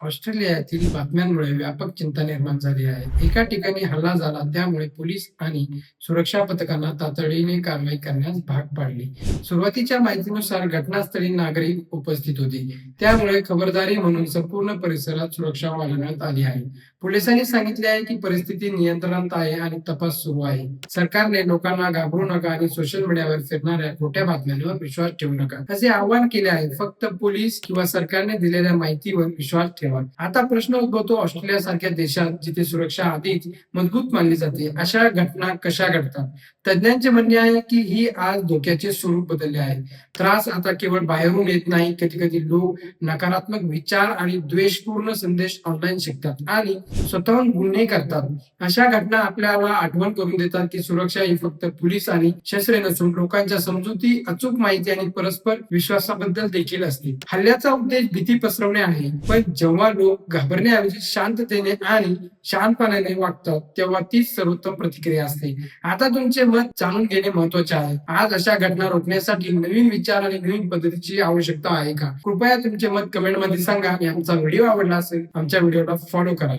ऑस्ट्रेलियातील बातम्यांमुळे व्यापक चिंता निर्माण झाली आहे. एका ठिकाणी हल्ला झाला त्यामुळे पोलीस आणि सुरक्षा पथकांना तातडीने कारवाई करण्यास भाग पाडले. सुरुवातीच्या माहितीनुसार घटनास्थळी नागरिक उपस्थित होते. त्यामुळे खबरदारी म्हणून संपूर्ण परिसरात सुरक्षा वाढवण्यात आली आहे. पोलिसांनी सांगितले आहे की परिस्थिती नियंत्रणात आहे आणि तपास सुरू आहे. सरकारने लोकांना घाबरू नका आणि सोशल मीडियावर फिरणाऱ्या खोट्या बातम्यांवर विश्वास ठेवू नका असे आवाहन केले आहे. फक्त पोलीस किंवा सरकारने दिलेल्या माहितीवर विश्वास ठेवा. आता प्रश्न उद्भवतो, ऑस्ट्रेलिया सारख्या देशात जिथे सुरक्षा आधीच मजबूत मानली जाते, अशा घटना कशा घडतात? तज्ञांचे म्हणणे आहे की ही आज धोक्याचे स्वरूप बदलले आहे. त्रास आता केवळ बाहेरून येत नाही. कधी कधी लोक नकारात्मक विचार आणि द्वेषपूर्ण संदेश ऑनलाईन शिकतात आणि स्वतःहून गुन्हे करतात. अशा घटना आपल्याला आठवण करून देतात की सुरक्षा ही फक्त पोलीस आणि शस्त्रे नसून लोकांच्या समजुती, अचूक माहिती आणि परस्पर विश्वासाबद्दल देखील असते. हल्ल्याचा उद्देश भीती पसरवणे आहे, पण जेव्हा लोक घाबरण्याऐवजी शांततेने आणि शांतपणाने वागतात तेव्हा तीच सर्वोत्तम प्रतिक्रिया असते. आता तुमचे मत जाणून घेणे महत्वाचे आहे. आज अशा घटना रोखण्यासाठी नवीन विचार आणि नवीन पद्धतीची आवश्यकता आहे का? कृपया तुमचे मत कमेंट मध्ये सांगा आणि आमचा व्हिडिओ आवडला असेल आमच्या व्हिडिओला फॉलो करा.